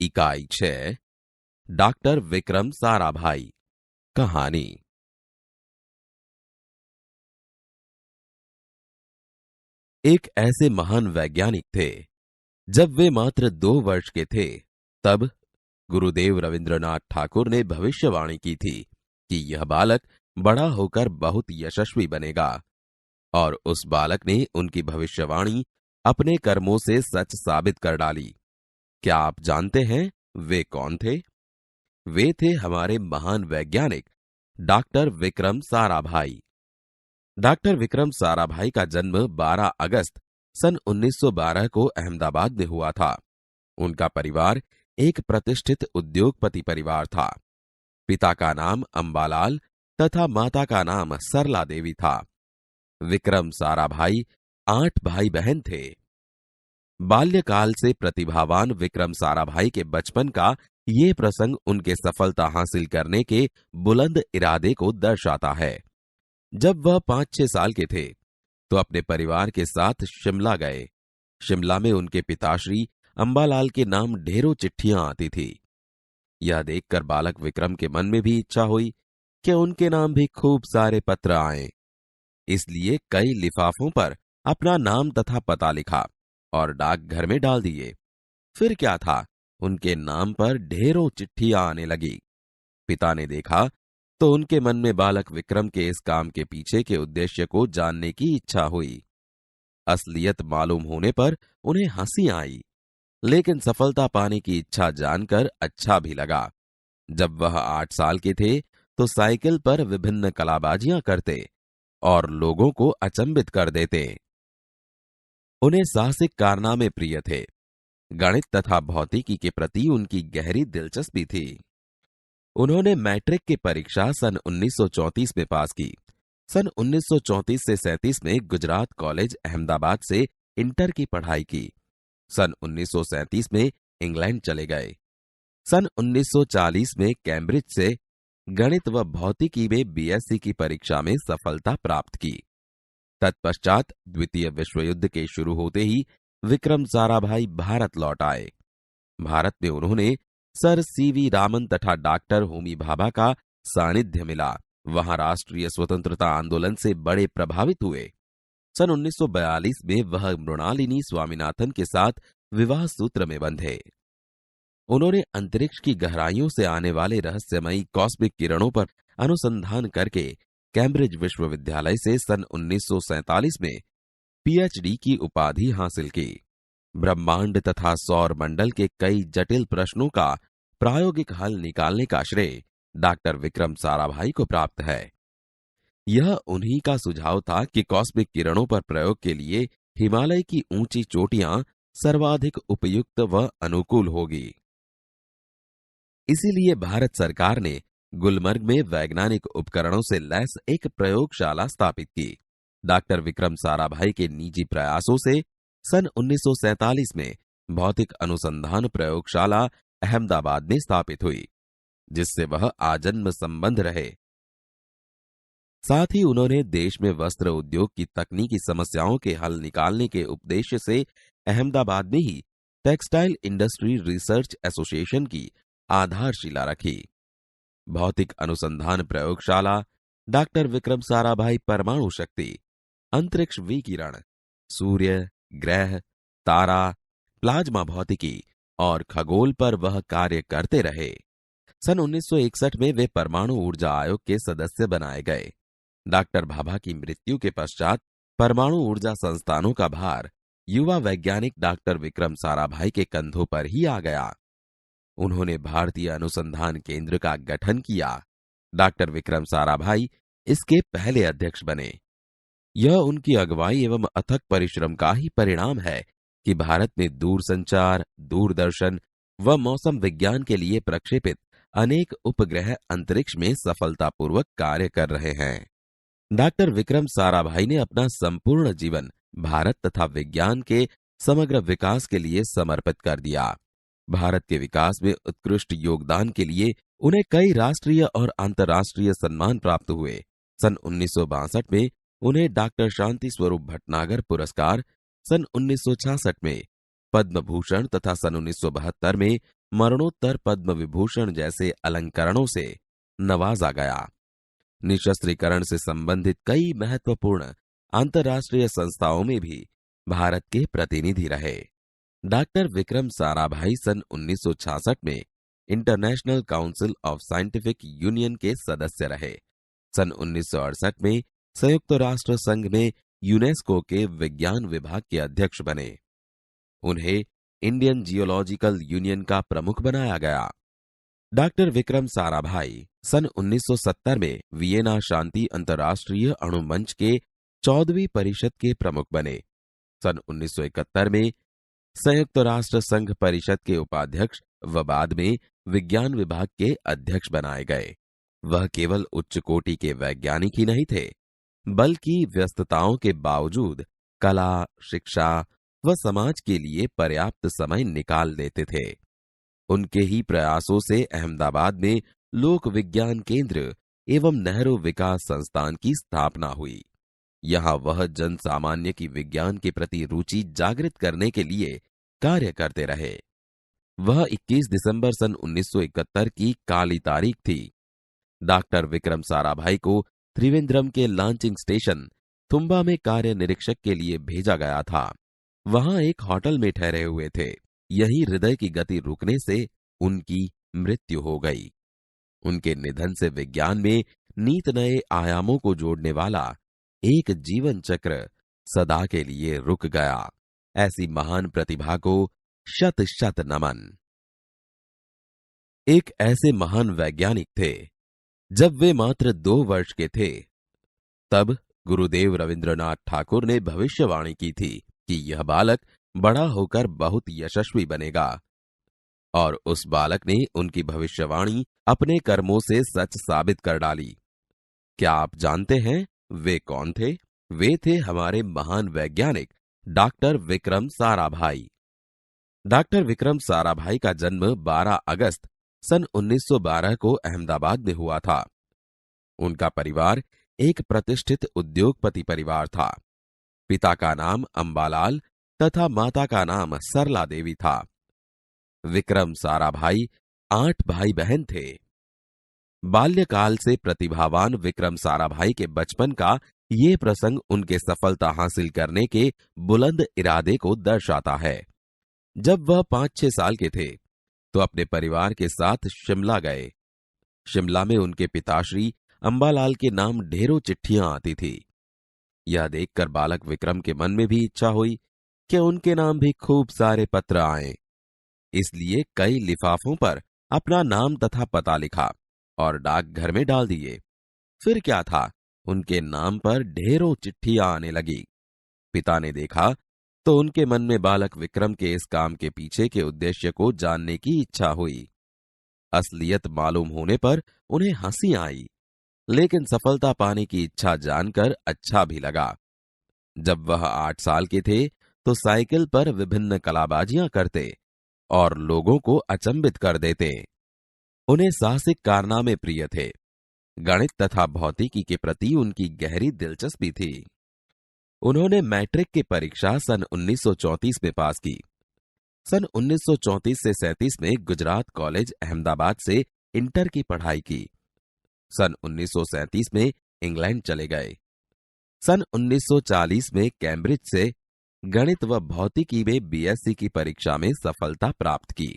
इकाई 6 डॉक्टर विक्रम साराभाई। कहानी। एक ऐसे महान वैज्ञानिक थे। जब वे मात्र 2 वर्ष के थे, तब गुरुदेव रविंद्रनाथ ठाकुर ने भविष्यवाणी की थी कि यह बालक बड़ा होकर बहुत यशस्वी बनेगा। और उस बालक ने उनकी भविष्यवाणी अपने कर्मों से सच साबित कर डाली। क्या आप जानते हैं वे कौन थे? वे थे हमारे महान वैज्ञानिक डॉक्टर विक्रम साराभाई। डॉक्टर विक्रम साराभाई का जन्म 12 अगस्त सन 1912 को अहमदाबाद में हुआ था। उनका परिवार एक प्रतिष्ठित उद्योगपति परिवार था। पिता का नाम अंबालाल तथा माता का नाम सरला देवी था। विक्रम साराभाई 8 भाई बहन थे। बाल्यकाल से प्रतिभावान विक्रम साराभाई के बचपन का ये प्रसंग उनके सफलता हासिल करने के बुलंद इरादे को दर्शाता है। जब वह 5-6 साल के थे, तो अपने परिवार के साथ शिमला गए। शिमला में उनके पिताश्री अंबालाल के नाम ढेरों चिट्ठियां आती थी। यह देखकर बालक विक्रम के मन में भी इच्छा हुई कि उनके नाम भी खूब सारे पत्र आएं। इसलिए कई लिफाफों पर अपना नाम तथा पता लिखा और डाकघर में डाल दिए। फिर क्या था, उनके नाम पर ढेरों चिट्ठियां आने लगी। पिता ने देखा तो उनके मन में बालक विक्रम के इस काम के पीछे के उद्देश्य को जानने की इच्छा हुई। असलियत मालूम होने पर उन्हें हंसी आई, लेकिन सफलता पाने की इच्छा जानकर अच्छा भी लगा। जब वह 8 साल के थे, तो साइकिल पर विभिन्न कलाबाजियां करते और लोगों को अचंभित कर देते। उन्हें साहसिक कारनामे प्रिय थे। गणित तथा भौतिकी के प्रति उनकी गहरी दिलचस्पी थी। उन्होंने मैट्रिक की परीक्षा सन 1934 में पास की। सन 1934 से 37 में गुजरात कॉलेज अहमदाबाद से इंटर की पढ़ाई की। सन 1937 में इंग्लैंड चले गए। सन 1940 में कैम्ब्रिज से गणित व भौतिकी में बीएससी की परीक्षा में सफलता प्राप्त की। तत्पश्चात द्वितीय विश्व युद्ध के शुरू होते ही विक्रम साराभाई भारत लौट आए। भारत में उन्होंने सर सीवी रामन तथा डॉक्टर होमी भाभा का सानिध्य मिला। वहां राष्ट्रीय स्वतंत्रता आंदोलन से बड़े प्रभावित हुए। सन 1942 में वह मृणालिनी स्वामीनाथन के साथ विवाह सूत्र में बंधे। उन्होंने अंतरिक्ष की गहराइयों से आने वाले रहस्यमयी कॉस्मिक किरणों पर अनुसंधान करके कैम्ब्रिज विश्वविद्यालय से सन 1947 में पीएचडी की उपाधि हासिल की। ब्रह्मांड तथा सौर मंडल के कई जटिल प्रश्नों का प्रायोगिक हल निकालने का श्रेय डॉक्टर विक्रम साराभाई को प्राप्त है। यह उन्हीं का सुझाव था कि कॉस्मिक किरणों पर प्रयोग के लिए हिमालय की ऊंची चोटियां सर्वाधिक उपयुक्त व अनुकूल होगी। इसीलिए भारत सरकार ने गुलमर्ग में वैज्ञानिक उपकरणों से लैस एक प्रयोगशाला स्थापित की। डॉक्टर विक्रम साराभाई के निजी प्रयासों से सन 1947 में भौतिक अनुसंधान प्रयोगशाला अहमदाबाद में स्थापित हुई, जिससे वह आजन्म संबंध रहे। साथ ही उन्होंने देश में वस्त्र उद्योग की तकनीकी समस्याओं के हल निकालने के उद्देश्य से अहमदाबाद में ही टेक्सटाइल इंडस्ट्री रिसर्च एसोसिएशन की आधारशिला रखी। भौतिक अनुसंधान प्रयोगशाला डॉक्टर विक्रम साराभाई परमाणु शक्ति, अंतरिक्ष विकिरण, सूर्य, ग्रह, तारा, प्लाज्मा भौतिकी और खगोल पर वह कार्य करते रहे। सन 1961 में वे परमाणु ऊर्जा आयोग के सदस्य बनाए गए। डॉक्टर भाभा की मृत्यु के पश्चात परमाणु ऊर्जा संस्थानों का भार युवा वैज्ञानिक डॉक्टर विक्रम साराभाई के कंधों पर ही आ गया। उन्होंने भारतीय अनुसंधान केंद्र का गठन किया। डॉक्टर विक्रम साराभाई इसके पहले अध्यक्ष बने। यह उनकी अगुवाई एवं अथक परिश्रम का ही परिणाम है कि भारत में दूरसंचार, दूरदर्शन व मौसम विज्ञान के लिए प्रक्षेपित अनेक उपग्रह अंतरिक्ष में सफलतापूर्वक कार्य कर रहे हैं। डॉक्टर विक्रम साराभाई ने अपना संपूर्ण जीवन भारत तथा विज्ञान के समग्र विकास के लिए समर्पित कर दिया। भारत के विकास में उत्कृष्ट योगदान के लिए उन्हें कई राष्ट्रीय और अंतर्राष्ट्रीय सम्मान प्राप्त हुए। सन 1962 में उन्हें डॉक्टर शांति स्वरूप भटनागर पुरस्कार, सन 1966 में पद्म भूषण तथा सन 1972 में मरणोत्तर पद्म विभूषण जैसे अलंकरणों से नवाजा गया। निशस्त्रीकरण से संबंधित कई महत्वपूर्ण अंतर्राष्ट्रीय संस्थाओं में भी भारत के प्रतिनिधि रहे। डॉक्टर विक्रम साराभाई सन 1966 में international council of scientific union के सदस्य रहे। सन 1968 में संयुक्त राष्ट्र संघ में यूनेस्को के विज्ञान विभाग के अध्यक्ष बने। उन्हें इंडियन जियोलॉजिकल यूनियन का प्रमुख बनाया गया। डॉक्टर विक्रम साराभाई सन 1970 में वियना शांति अंतर्राष्ट्रीय अणु मंच के 14वीं परिषद के प्रमुख बने। सन 1971 में संयुक्त राष्ट्र संघ परिषद के उपाध्यक्ष व बाद में विज्ञान विभाग के अध्यक्ष बनाए गए। वह केवल उच्च कोटि के वैज्ञानिक ही नहीं थे, बल्कि व्यस्तताओं के बावजूद कला, शिक्षा व समाज के लिए पर्याप्त समय निकाल देते थे। उनके ही प्रयासों से अहमदाबाद में लोक विज्ञान केंद्र एवं नेहरू विकास संस्थान की स्थापना हुई। यहाँ वह जन सामान्य की विज्ञान के प्रति रुचि जागृत करने के लिए कार्य करते रहे। वह 21 दिसंबर सन 1971 की काली तारीख थी। डॉक्टर विक्रम साराभाई को त्रिवेंद्रम के लॉन्चिंग स्टेशन तुम्बा में कार्य निरीक्षक के लिए भेजा गया था। वहां एक होटल में ठहरे हुए थे। यही हृदय की गति रुकने से उनकी मृत्यु हो गई। उनके निधन से विज्ञान में नीत नए आयामों को जोड़ने वाला एक जीवन चक्र सदा के लिए रुक गया। ऐसी महान प्रतिभा को शत शत नमन। एक ऐसे महान वैज्ञानिक थे, जब वे मात्र 2 वर्ष के थे, तब गुरुदेव रविंद्रनाथ ठाकुर ने भविष्यवाणी की थी कि यह बालक बड़ा होकर बहुत यशस्वी बनेगा। और उस बालक ने उनकी भविष्यवाणी अपने कर्मों से सच साबित कर डाली। क्या आप जानते हैं वे कौन थे? वे थे हमारे महान वैज्ञानिक डॉक्टर विक्रम साराभाई। डॉक्टर विक्रम साराभाई का जन्म 12 अगस्त सन 1912 को अहमदाबाद में हुआ था। उनका परिवार एक प्रतिष्ठित उद्योगपति परिवार था। पिता का नाम अंबालाल तथा माता का नाम सरला देवी था। विक्रम साराभाई 8 भाई बहन थे। बाल्यकाल से प्रतिभावान विक्रम साराभाई के बचपन का ये प्रसंग उनके सफलता हासिल करने के बुलंद इरादे को दर्शाता है। जब वह 5-6 साल के थे तो अपने परिवार के साथ शिमला गए। शिमला में उनके पिताश्री अंबालाल के नाम ढेरों चिट्ठियां आती थी। यह देखकर बालक विक्रम के मन में भी इच्छा हुई कि उनके नाम भी खूब सारे पत्र आएं। इसलिए कई लिफाफों पर अपना नाम तथा पता लिखा और डाकघर में डाल दिए। फिर क्या था, उनके नाम पर ढेरों चिट्ठियां आने लगी। पिता ने देखा तो उनके मन में बालक विक्रम के इस काम के पीछे के उद्देश्य को जानने की इच्छा हुई। असलियत मालूम होने पर उन्हें हंसी आई, लेकिन सफलता पाने की इच्छा जानकर अच्छा भी लगा। जब वह 8 साल के थे तो साइकिल पर विभिन्न कलाबाजियां करते और लोगों को अचंभित कर देते। उन्हें साहसिक कारनामे प्रिय थे। गणित तथा भौतिकी के प्रति उनकी गहरी दिलचस्पी थी। उन्होंने मैट्रिक की परीक्षा सन 1934 में पास की। सन 1934 से 37 में गुजरात कॉलेज अहमदाबाद से इंटर की पढ़ाई की। सन 1937 में इंग्लैंड चले गए। सन 1940 में कैम्ब्रिज से गणित व भौतिकी में बीएससी की परीक्षा में सफलता प्राप्त की।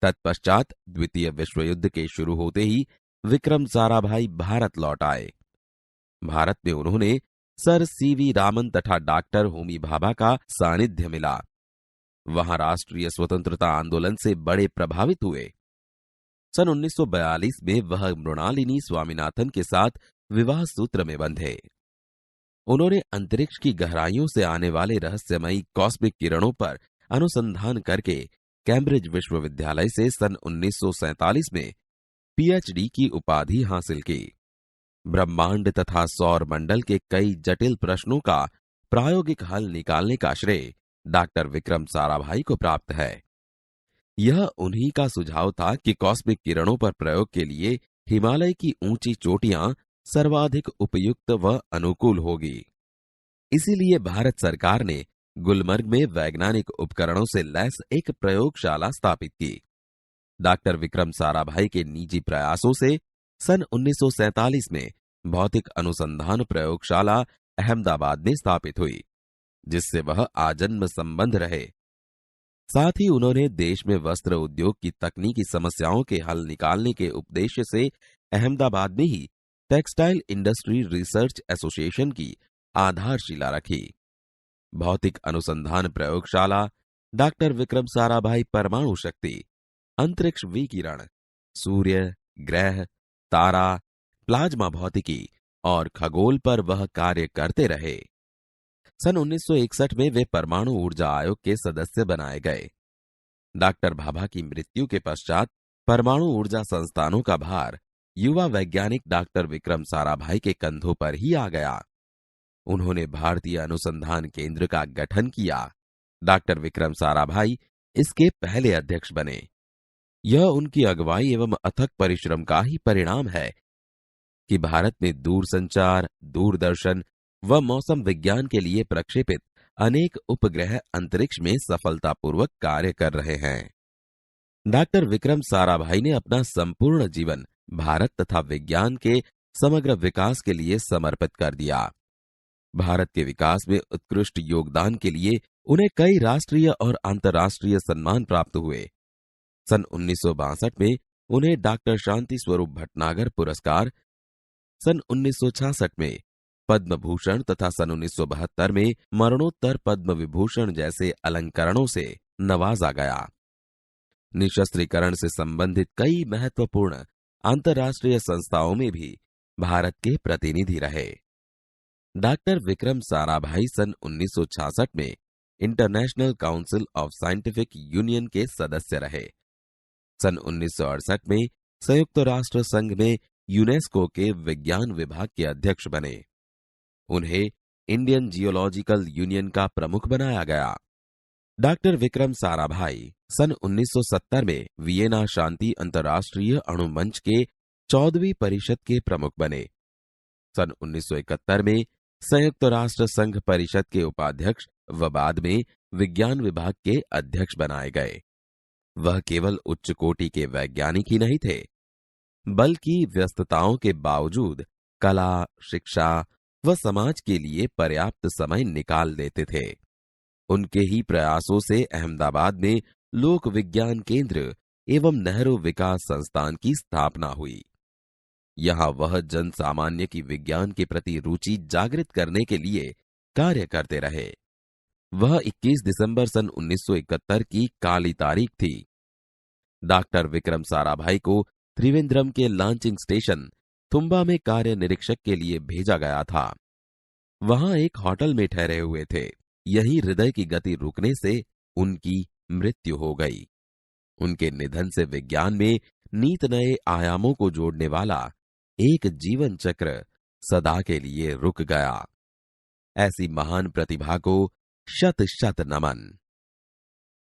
तत्पश्चात द्वितीय विश्व युद्ध के शुरू होते ही विक्रम साराभाई भारत लौट आए। भारत में उन्होंने सर सीवी रामन तथा डॉक्टर होमी भाभा का सानिध्य मिला। वहां राष्ट्रीय स्वतंत्रता आंदोलन से बड़े प्रभावित हुए। सन 1942 में वह मृणालिनी स्वामीनाथन के साथ विवाह सूत्र में बंधे। उन्होंने अंतरिक्ष की गहराइयों से आने वाले रहस्यमयी कॉस्मिक किरणों पर अनुसंधान करके कैम्ब्रिज विश्वविद्यालय से सन 1947 में पीएचडी की उपाधि हासिल की। ब्रह्मांड तथा सौर मंडल के कई जटिल प्रश्नों का प्रायोगिक हल निकालने का श्रेय डॉक्टर विक्रम साराभाई को प्राप्त है। यह उन्हीं का सुझाव था कि कॉस्मिक किरणों पर प्रयोग के लिए हिमालय की ऊंची चोटियां सर्वाधिक उपयुक्त व अनुकूल होगी। इसीलिए भारत सरकार ने गुलमर्ग में वैज्ञानिक उपकरणों से लैस एक प्रयोगशाला स्थापित की। डॉक्टर विक्रम साराभाई के निजी प्रयासों से सन 1947 में भौतिक अनुसंधान प्रयोगशाला अहमदाबाद में स्थापित हुई, जिससे वह आजन्म संबंध रहे। साथ ही उन्होंने देश में वस्त्र उद्योग की तकनीकी समस्याओं के हल निकालने के उद्देश्य से अहमदाबाद में ही टेक्सटाइल इंडस्ट्री रिसर्च एसोसिएशन की आधारशिला रखी। भौतिक अनुसंधान प्रयोगशाला डॉक्टर विक्रम साराभाई परमाणु शक्ति, अंतरिक्ष विकिरण, सूर्य, ग्रह, तारा, प्लाज्मा भौतिकी और खगोल पर वह कार्य करते रहे। सन 1961 में वे परमाणु ऊर्जा आयोग के सदस्य बनाए गए। डॉक्टर भाभा की मृत्यु के पश्चात परमाणु ऊर्जा संस्थानों का भार युवा वैज्ञानिक डॉक्टर विक्रम साराभाई के कंधों पर ही आ गया। उन्होंने भारतीय अनुसंधान केंद्र का गठन किया। डॉक्टर विक्रम साराभाई इसके पहले अध्यक्ष बने। यह उनकी अगुवाई एवं अथक परिश्रम का ही परिणाम है कि भारत में दूरसंचार, दूरदर्शन व मौसम विज्ञान के लिए प्रक्षेपित अनेक उपग्रह अंतरिक्ष में सफलतापूर्वक कार्य कर रहे हैं। डॉक्टर विक्रम साराभाई ने अपना संपूर्ण जीवन भारत तथा विज्ञान के समग्र विकास के लिए समर्पित कर दिया। भारत के विकास में उत्कृष्ट योगदान के लिए उन्हें कई राष्ट्रीय और अंतर्राष्ट्रीय सम्मान प्राप्त हुए। सन 1962 में उन्हें डॉक्टर शांति स्वरूप भटनागर पुरस्कार, सन 1966 में पद्म भूषण तथा सन 1972 में मरणोत्तर पद्म विभूषण जैसे अलंकरणों से नवाजा गया। निशस्त्रीकरण से संबंधित कई महत्वपूर्ण अंतर्राष्ट्रीय संस्थाओं में भी भारत के प्रतिनिधि रहे। डॉक्टर विक्रम साराभाई सन 1966 में international council of scientific union के सदस्य रहे। सन 1968 में संयुक्त राष्ट्र संघ में यूनेस्को के विज्ञान विभाग के अध्यक्ष बने। उन्हें इंडियन जियोलॉजिकल यूनियन का प्रमुख बनाया गया। डॉक्टर विक्रम साराभाई सन 1970 में वियना शांति अंतर्राष्ट्रीय अणु मंच के 14वीं परिषद के प्रमुख बने। सन 1971 में संयुक्त राष्ट्र संघ परिषद के उपाध्यक्ष व बाद में विज्ञान विभाग के अध्यक्ष बनाए गए। वह केवल उच्च कोटि के वैज्ञानिक ही नहीं थे, बल्कि व्यस्तताओं के बावजूद कला, शिक्षा व समाज के लिए पर्याप्त समय निकाल देते थे। उनके ही प्रयासों से अहमदाबाद में लोक विज्ञान केंद्र एवं नेहरू विकास संस्थान की स्थापना हुई। यहां वह जन सामान्य की विज्ञान के प्रति रुचि जागृत करने के लिए कार्य करते रहे। वह 21 दिसंबर सन 1971 की काली तारीख थी। डॉक्टर विक्रम साराभाई को त्रिवेंद्रम के लॉन्चिंग स्टेशन तुम्बा में कार्य निरीक्षक के लिए भेजा गया था। वहां एक होटल में ठहरे हुए थे। यही हृदय की गति रुकने से उनकी मृत्यु हो गई। उनके निधन से विज्ञान में नीत नए आयामों को जोड़ने वाला एक जीवन चक्र सदा के लिए रुक गया। ऐसी महान प्रतिभा को शत शत नमन।